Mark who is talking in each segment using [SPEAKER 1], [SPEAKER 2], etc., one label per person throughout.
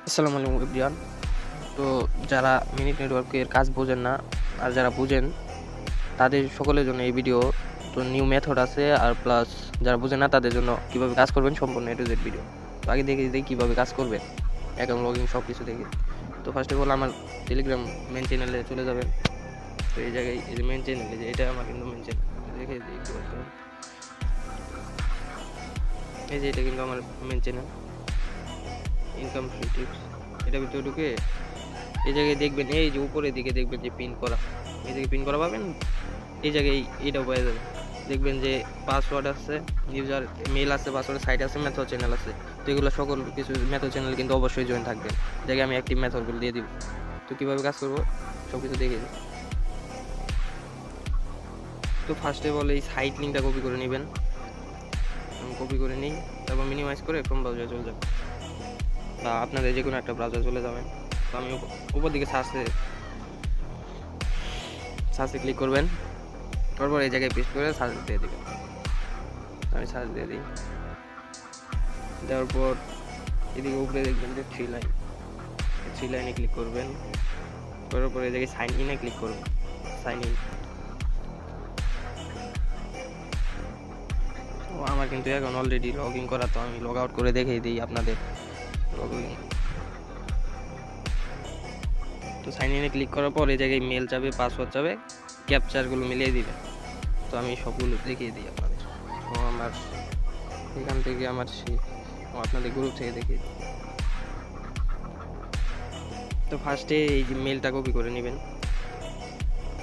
[SPEAKER 1] আসসালামু আলাইকুম এভরিওয়ান। তো যারা মিনিট নেটওয়ার্কের কাজ বোঝেন না আর যারা বুঝেন তাদের সকলের জন্য এই ভিডিও। তো নিউ মেথড আছে আর প্লাস যারা বুঝেন না তাদের জন্য কিভাবে কাজ করবেন সম্পূর্ণ এ টু জেড ভিডিও। তো আগে দেখে দিই কীভাবে কাজ করবেন, অ্যাকাউন্ট লগইন সব কিছু দেখে। তো ফার্স্ট অফ অল আমার টেলিগ্রাম মেন চ্যানেলে চলে যাবেন। তো এই জায়গায় এই যে মেন চ্যানেলে যে এটা আমার কিন্তু মেন চ্যানেল, দেখে দিই একটু করতে হবে। এই যে এটা কিন্তু আমার main channel income free tips. এটা ভিতরে ঢুকে এই জায়গায় দেখবেন, এই যে উপরের দিকে দেখবেন যে পিন করা, এই জায়গায় পিন করা পাবেন। এই জায়গায় এইটাও পেয়ে যাবেন, দেখবেন যে পাসওয়ার্ড আছে, ইউজার মেল আছে, পাসওয়ার্ড সাইট আছে, মেথড চ্যানেল আছে। তো এগুলো সকল কিছু মেথড চ্যানেল কিন্তু অবশ্যই জয়েন থাকবেন। জায়গায় আমি অ্যাক্টিভ মেথডগুলো দিয়ে দিব। তো কীভাবে কাজ করবো সব কিছু দেখে দিই। তো ফার্স্টে বলে এই সাইট লিঙ্কটা কপি করে নেবেন, কপি করে নিই। তারপর মিনিমাইজ করে ফ্রম ব্রাউজারে চলে যাবেন বা আপনাদের যে কোনো একটা ব্রাউজারে চলে যাবেন। তো আমি উপর দিকে সার্চে ক্লিক করবেন, তারপর এই জায়গায় পেস্ট করে সার্চ দিয়ে দেবেন। আমি সার্চ দিয়ে দিই, দেওয়ার পর এদিকে উপরে দেখবেন যে থ্রি লাইনে ক্লিক করবেন। করার পর এই জায়গায় সাইন ইনে ক্লিক করবেন, সাইন ইন। তো আমার কিন্তু এখন অলরেডি লগ ইন করা, তো আমি লগ আউট করে দেখিয়ে দিই আপনাদের লগ ইন। তো সাইন ইনে ক্লিক করার পর এই জায়গায় মেল যাবে, পাসওয়ার্ড যাবে, ক্যাপচারগুলো মিলিয়ে দিবেন। তো আমি সবগুলো দেখিয়ে দিই আপনাদের। তো আমার এখান থেকে আপনাদের গ্রুপ থেকে দেখিয়ে দিই। তো ফার্স্টে এই যে মেলটা কপি করে নেবেন।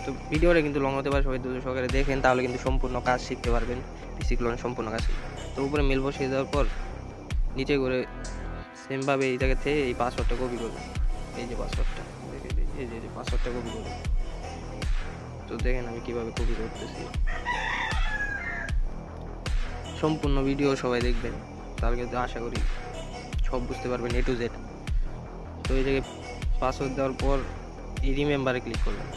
[SPEAKER 1] তো ভিডিওটা কিন্তু লং হতে পারে, সবাই ধৈর্য সহকারে দেখেন, তাহলে কিন্তু সম্পূর্ণ কাজ শিখতে পারবেন। পিসি ক্লোনের সম্পূর্ণ কাজ শিখবেন। তো উপরে মেল বসিয়ে দেওয়ার পর নিচে করে সেমভাবে এই জায়গা থেকে এই পাসওয়ার্ডটা কপি করবেন। এই যে পাসওয়ার্ডটা দেখে দিই, এই যে পাসওয়ার্ডটা কপি করবেন। তো দেখেন আমি কীভাবে কপি করতেছি। সম্পূর্ণ ভিডিও সবাই দেখবেন, তাহলে কিন্তু আশা করি সব বুঝতে পারবেন এ টু জেড। তো এই জায়গায় পাসওয়ার্ড দেওয়ার পর এই রিমেম্বারে ক্লিক করবেন,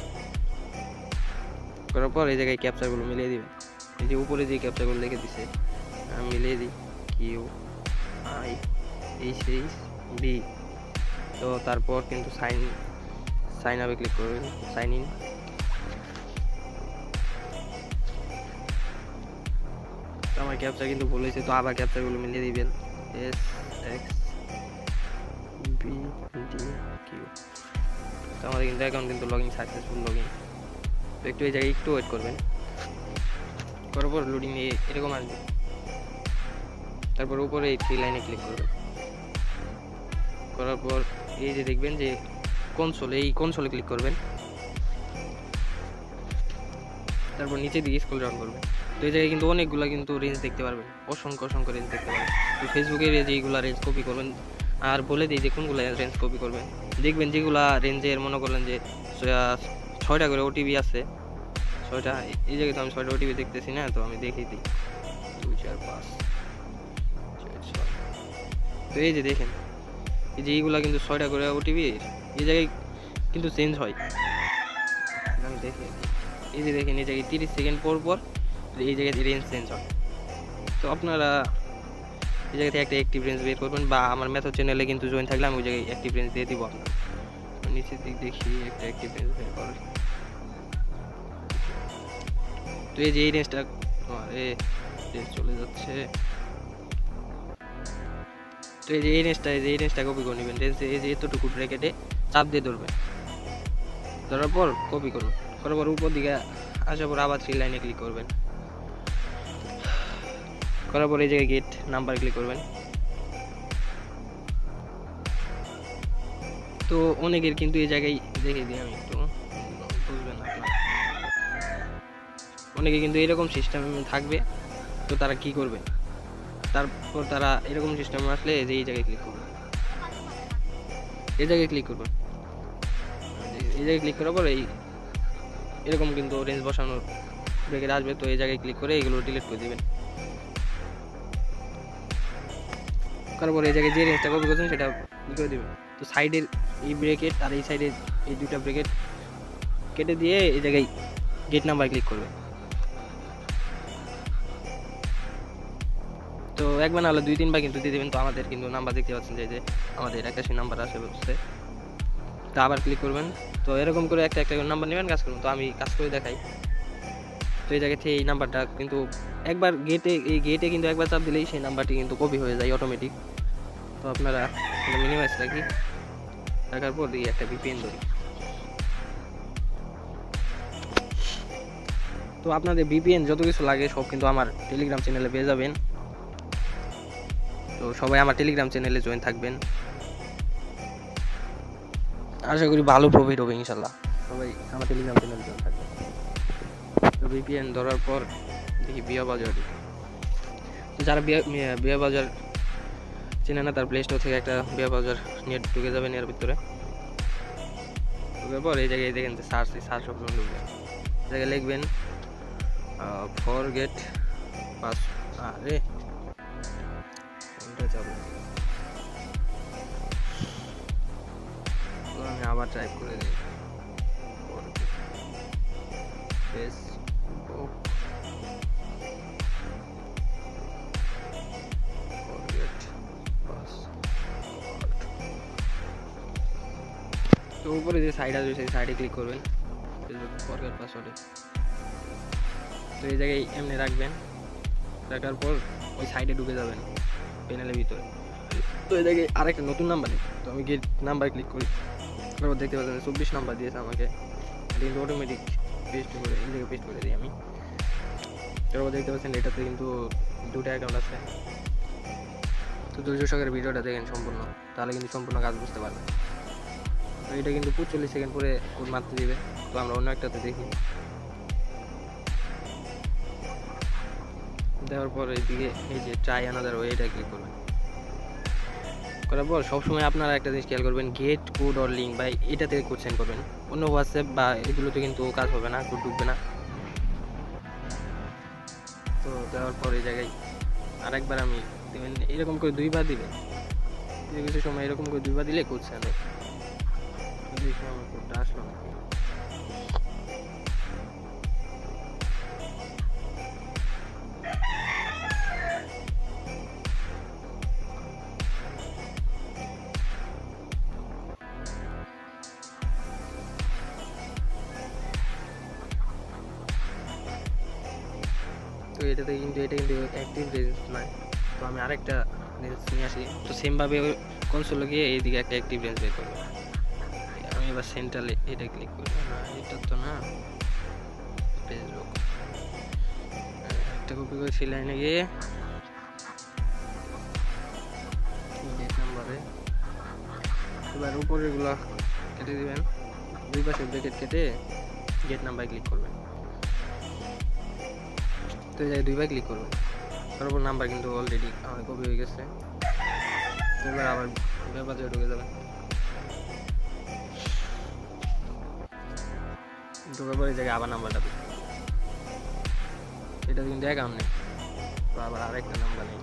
[SPEAKER 1] করার পর এই জায়গায় ক্যাপচারগুলো মিলিয়ে দিবেন। এই যে উপরে যে ক্যাপচারগুলো লিখে দিছে মিলিয়ে দিই, QIHHB। তো তারপর কিন্তু সাইন আপে ক্লিক করবেন, সাইন ইন। তো আমার ক্যাপচার কিন্তু ভুল হয়েছে, তো আবার ক্যাপচারগুলো মিলিয়ে দিবেন, SXBDQ। তো আমাদের কিন্তু অ্যাকাউন্ট কিন্তু log in successful log in. তো একটু এই জায়গায় একটু ওয়েট করবেন, করার পর লোডিং এরকম আসবে। তারপর উপরে এই থ্রি লাইনে ক্লিক করবেন, করার পর এই যে দেখবেন যে কনসোলে ক্লিক করবেন। তারপর নিচে দিকে স্ক্রল ডাউন করবেন। তো এই জায়গায় কিন্তু অনেকগুলো কিন্তু রেঞ্জ দেখতে পারবেন, অসংখ্য রেঞ্জ দেখতে পারবেন। তো ফেসবুকের যেইগুলো রেঞ্জ কপি করবেন, আর বলে দিই যে কোনগুলো রেঞ্জ কপি করবেন। দেখবেন যেগুলা রেঞ্জের মনে করলেন যে 6টা করে ওটিপি আছে, 6টা। এই জায়গায় তো আমি 6টা ওটিপি দেখতেছি না, তো আমি দেখিয়ে দিই 2 4 5 6 7। তো এই যে দেখেন, এই যে এইগুলা কিন্তু 6টা করে ওটিপি এই জায়গায় কিন্তু চেঞ্জ হয়। আমি দেখি, এই যে দেখেন এই জায়গায় 30 সেকেন্ড পর এই জায়গায় রেঞ্জ চেঞ্জ হয়। তো আপনারা এই জায়গা থেকে একটা অ্যাক্টিভ রেঞ্জ বের করবেন, বা আমার মেথড চ্যানেলে কিন্তু জয়েন থাকলে আমি ওই জায়গায় অ্যাক্টিভ রেঞ্জ দিয়ে দিব আপনার। নিচের দিক দেখি একটা অ্যাক্টিভ রেঞ্জ বের করে। তো এই যে এই রেঞ্জটা চলে যাচ্ছে। তো এই যে এই রেঞ্জটা কপি করে নেবেন। রেঞ্জ এই যে এতটুকু ব্র্যাকেটে চাপ দিয়ে ধরবেন, ধরার পর কপি করুন। করার পর উপর দিকে আসার পর আবার থ্রি লাইনে ক্লিক করবেন, করার পর এই জায়গায় গেট নাম্বার ক্লিক করবেন। তো অনেকের কিন্তু এই জায়গায় দেখে দিই আমি একটু, বুঝবেন আপনারা, অনেকে কিন্তু এরকম সিস্টেম থাকবে। তো তারা কি করবে, তারপর তারা এরকম সিস্টেমে আসলে যে এই জায়গায় ক্লিক করবে, এই জায়গায় ক্লিক করবেন। এই জায়গায় ক্লিক করার পর এরকম কিন্তু রেঞ্জ বসানোর ব্রেকেট আসবে। তো এই জায়গায় ক্লিক করে এগুলো ডিলিট করে দেবেন। তারপরে এই জায়গায় যে রেঞ্জটা কপি করছেন সেটা করে দেবেন। তো সাইডের এই ব্রেকেট আর এই সাইডের এই দুটা ব্রেকেট কেটে দিয়ে এই জায়গায় গেট নাম্বার ক্লিক করবেন। তো একবার না হলে 2-3 বার কিন্তু দিয়ে দেবেন। তো আমাদের কিন্তু নাম্বার দেখতে পাচ্ছেন যে আমাদের 81 নাম্বার আসে বলছে। তো আবার ক্লিক করবেন। তো এরকম করে একটা একটা করে নাম্বার নেবেন, কাজ করুন। তো আমি কাজ করে দেখাই। তো এই জায়গা থেকে এই নাম্বারটা কিন্তু একবার গেটে কিন্তু একবার চাপ দিলেই সেই নাম্বারটি কিন্তু কপি হয়ে যায় অটোমেটিক। তো আপনারা মিনিমাইজ রাখার পর দিয়ে একটা ভিপিএন ধরি। তো আপনাদের ভিপিএন যত কিছু লাগে সব কিন্তু আমার টেলিগ্রাম চ্যানেলে পেয়ে যাবেন। তো সবাই আমার টেলিগ্রাম চ্যানেলে জয়েন থাকবেন, আশা করি ভালো প্রফিট হবে ইনশাল্লাহ। সবাই আমার টেলিগ্রাম চ্যানেলে জয়েন থাকবেন। তো ভিপিএন ধরার পর দেখি বিয়া বাজার। যারা বিয়া বাজার চেনে না, তার প্লে স্টোর থেকে একটা বিয়া বাজার নেট ঢুকে যাবেন এর ভিতরে। ঢুকার পর এই জায়গায় দেখেন যে সার্চ অপশন ঢুকবে, জায়গায় লিখবেন ফরগেট পাস। আরে কোনটা যাব, আমি আবার টাইপ করে দিই ফেসবুক ফরগেট পাসওয়ার্ড। তো উপরে যে সাইড আছে সেই সাইডে ক্লিক করবেন ফেসবুক ফরগেট পাসওয়ার্ডে। তো এই জায়গায় এমনি রাখবেন, রাখার পর ওই সাইডে ঢুকে যাবেন প্যানেলের ভিতরে। তো এই জায়গায় আরেকটা নতুন নাম্বার নেই। তো আমি গেট নাম্বার ক্লিক করি, তারপর দেখতে পাচ্ছেন 24 নাম্বার দিয়েছে আমাকে, কিন্তু অটোমেটিক পেস্ট করে এই জায়গায় পেস্ট করে দিই আমি। তারপর দেখতে পাচ্ছেন এটাতে কিন্তু 2টা অ্যাকাউন্ট আছে। তো ধৈর্য সহকারে ভিডিওটা দেখেন সম্পূর্ণ, তাহলে কিন্তু সম্পূর্ণ কাজ বুঝতে পারবেন। তো এটা কিন্তু 45 সেকেন্ড পরে কোড মারতে দিবে। তো আমরা অন্য একটাতে দেখি। দেওয়ার পর এইদিকে এই যে ট্রাই আনাদার ওয়ে, এটা ক্লিক করবেন। করার পর সবসময় আপনারা একটা জিনিস খেয়াল করবেন, গেট কোড অর লিঙ্ক বা এটাতে কোড সেন্ড করবেন। অন্য হোয়াটসঅ্যাপ বা এগুলোতে কিন্তু কাজ হবে না, কোড ঢুকবে না। তো দেওয়ার পর এই জায়গায় আরেকবার আমি দেবেন, এরকম করে 2বার দিবেন। কিছু সময় এরকম করে 2বার দিলে কোড সেন্ড হবে। দেখি আমার কোডটা আসলো না। তো এটা কিন্তু অ্যাক্টিভ রেঞ্জ নয়। তো আমি আরেকটা রেঞ্জ নিয়ে আসি। তো সেমভাবে কনসোলে গিয়ে এইদিকে একটা অ্যাক্টিভ রেঞ্জ বের করবো। আমি এবার সেন্ট্রালে এটা ক্লিক করবো না, এটা তো না, ফেসবুক একটা কপি করে লাইনে গিয়ে গেট নাম্বারে এবার উপরেরগুলো কেটে দিবেন, 2 পাশে ব্র্যাকেট কেটে গেট নাম্বার ক্লিক করবেন। তো এই জায়গায় 2বার ক্লিক করবেন, তারপর নাম্বার কিন্তু অলরেডি আমার কপি হয়ে গেছে। এবার আবার ব্যাপারে ঢুকে যাবেন। ঢোকার পর এই জায়গায় আবার নাম্বারটা দিন। এটা কিন্তু অ্যাকাউন্ট নেই, তো আবার আরেকটা নাম্বার নেই।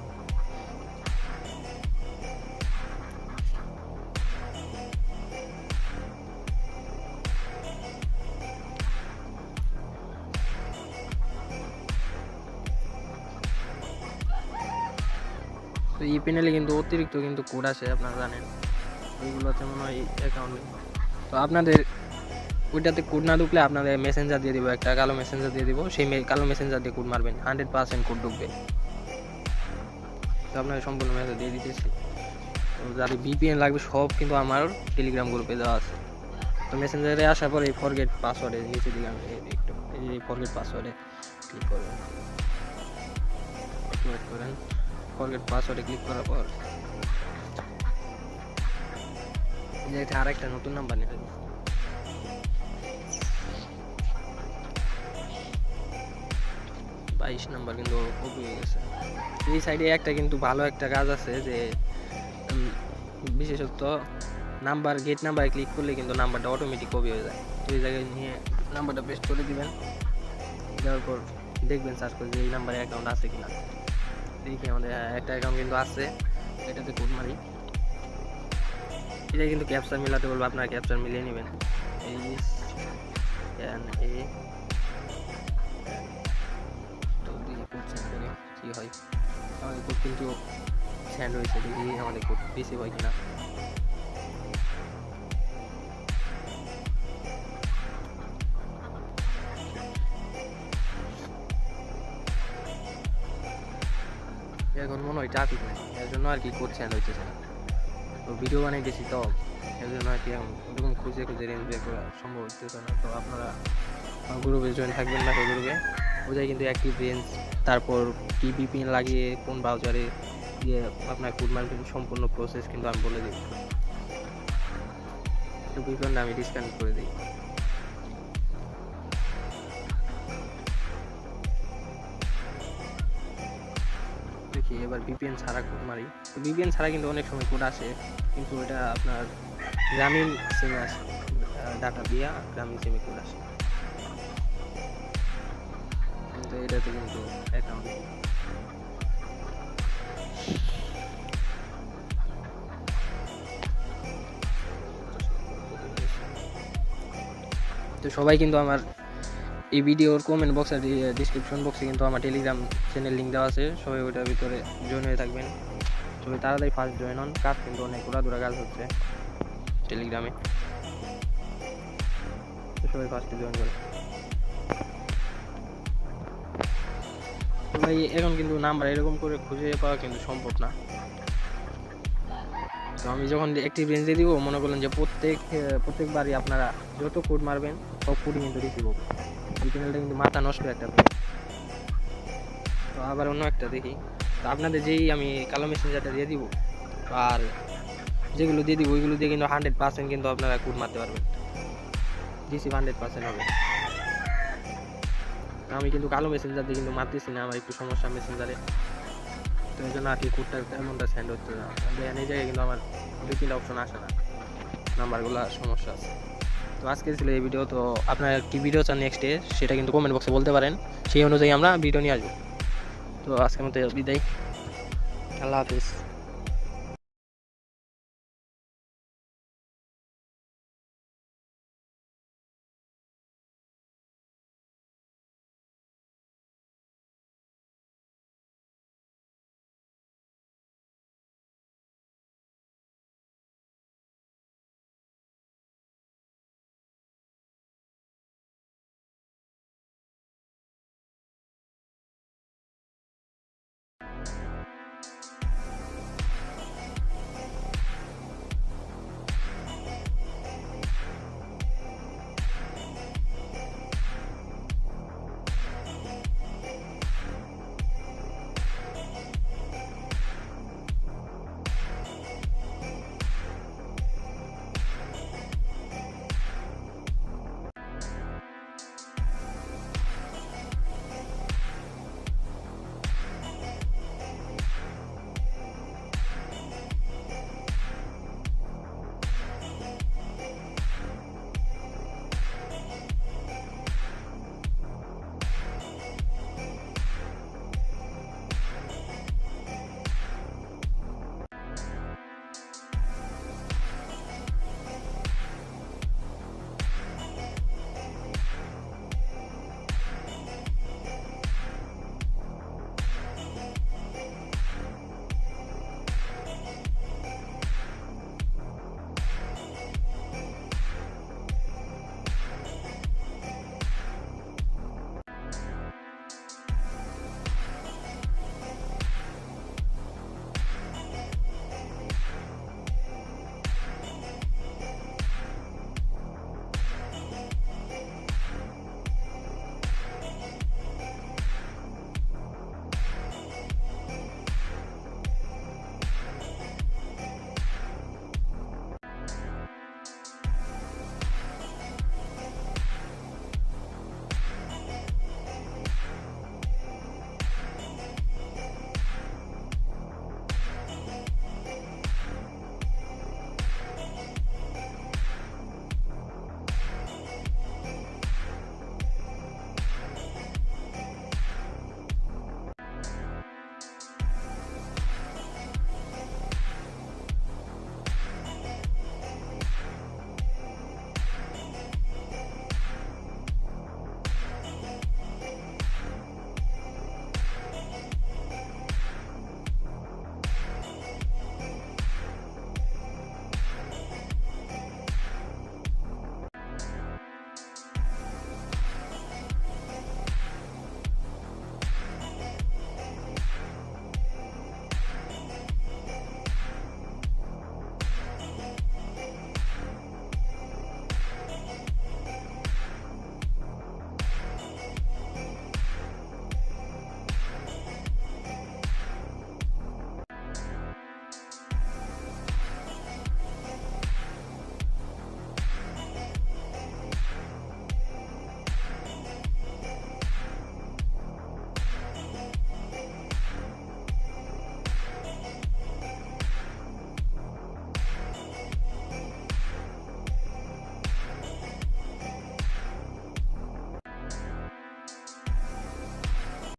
[SPEAKER 1] তো এই প্যানেলে কিন্তু অতিরিক্ত কিন্তু কোড আছে, আপনারা জানেন, ওইগুলোতে মনে হয় অ্যাকাউন্ট নেই। তো আপনাদের ওইটাতে কোড না ঢুকলে আপনাদের মেসেঞ্জার দিয়ে দিব, একটা কালো মেসেঞ্জার দিয়ে দিব, সেই কালো মেসেঞ্জার দিয়ে কোড মারবেন, 100% কোড ঢুকবে। তো আপনাকে সম্পূর্ণ মেসেজ দিয়ে দিতেছি। তো যাদের ভিপিএন লাগবে সব কিন্তু আমার টেলিগ্রাম গ্রুপে দেওয়া আছে। তো মেসেঞ্জারে আসার পর এই ফরগেট পাসওয়ার্ডে নিচে দিলাম একটু, এই ফরগেট পাসওয়ার্ডে ক্লিক করবেন, একটু ওয়েট করেন। ফরগেট পাসওয়ার্ডে ক্লিক করার পর এটা আরেকটা নতুন নাম্বার নিতে হবে। 22 নাম্বার কিন্তু কপি হয়ে গেছে। এই সাইডে একটা কিন্তু ভালো একটা কাজ আছে যে বিশেষত নাম্বার গেট নাম্বার ক্লিক করলে কিন্তু নাম্বারটা অটোমেটিক কপি হয়ে যায়। তো এই জায়গায় নিয়ে নাম্বারটা পেস্ট করে দিবেন, দেওয়ার পর দেখবেন সার্চ করে যে এই নাম্বারে অ্যাকাউন্ট আছে কিনা। দেখি আমাদের একটা অ্যাকাউন্ট কিন্তু আছে, এটাতে কোড মারি। এটা কিন্তু ক্যাপচার মিলাতে বলবো, আপনারা ক্যাপচার মিলিয়ে নেবেন। তো দিয়ে কোড সেন্ড করি কি হয়। আমাদের কোড কিন্তু সেন্ড হয়েছে, দেখি আমাদের কোড রিসিভ হয় কিনা। এখন মনে হয় ট্রাফিক নেই, এর জন্য আর কি কোড সেন্ড হইতেছে না। তো ভিডিও বানাইতেছি তো এর জন্য আর কি এরকম খুঁজে খুঁজে রেঞ্জ বের করা সম্ভব হচ্ছে না। তো আপনারা গ্রুপে জয়েন থাকবেন না, গ্রুপে ওটাই কিন্তু অ্যাক্টিভ রেঞ্জ, তারপর কি VPN লাগিয়ে কোন ব্রাউজারে দিয়ে আপনার কোড মারবেন সম্পূর্ণ প্রসেস কিন্তু আমি বলে দিই। তো VPNটা আমি ডিসকানেক্ট করে দিই। দেখি এবার VPN ছাড়া কোড মারি। তো VPN ছাড়া কিন্তু অনেক সময় কোড আসে, কিন্তু এটা আপনার গ্রামীণ সিমে আসে, ডাটা দিয়ে গ্রামীণ সিমে কোড আসে, কিন্তু এটাতে কিন্তু অ্যাকাউন্ট নেই। তো সবাই কিন্তু আমার এই ভিডিওর কমেন্ট বক্স আর ডিসক্রিপশন বক্সে কিন্তু আমার টেলিগ্রাম চ্যানেল লিঙ্ক দেওয়া আছে, সবাই ওইটার ভিতরে জয়েন হয়ে থাকবেন। সবাই তাড়াতাড়ি ফার্স্ট জয়েন হন, কাজ কিন্তু অনেক উড়াদুরা কাজ হচ্ছে টেলিগ্রামে, তো সবাই ফার্স্টে জয়েন করে। ভাই এখন কিন্তু নাম্বার এরকম করে খুঁজে পাওয়া কিন্তু সম্ভব না। তো আমি যখন একটি রেঞ্জে দিব, মনে করলেন যে প্রত্যেকবারই আপনারা যত কোড মারবেন সব কোডই কিন্তু রিসিভ হবে। এই চ্যানেলটা কিন্তু মাথা নষ্ট একটা পেয়ে। তো আবার অন্য একটা দেখি, তো আপনাদের যেই আমি কালো মেসেঞ্জারটা দিয়ে দিব আর যেগুলো দিয়ে দিব ওইগুলো দিয়ে কিন্তু 100% কিন্তু আপনারা কোড মারতে পারবেন, রিসিভ 100% হবে। আমি কিন্তু কালো মেসেঞ্জার দিয়ে কিন্তু মারতেছি না, আমার একটু সমস্যা মেসেঞ্জারে, তো এই জন্য আর কি কোডটা এমনটা সেন্ড হচ্ছে না। দেখেন এই জায়গায় কিন্তু আমার 2-3টা অপশন আসে না, নাম্বারগুলো সমস্যা আছে। তো আজকে ছিল এই ভিডিও, তো আপনার কি ভিডিও চান নেক্সটে সেটা কিন্তু কমেন্ট বক্সে বলতে পারেন, সেই অনুযায়ী আমরা ভিডিও নিয়ে আসবো। তো আজকের মতো বিদায়, আল্লাহ হাফিজ।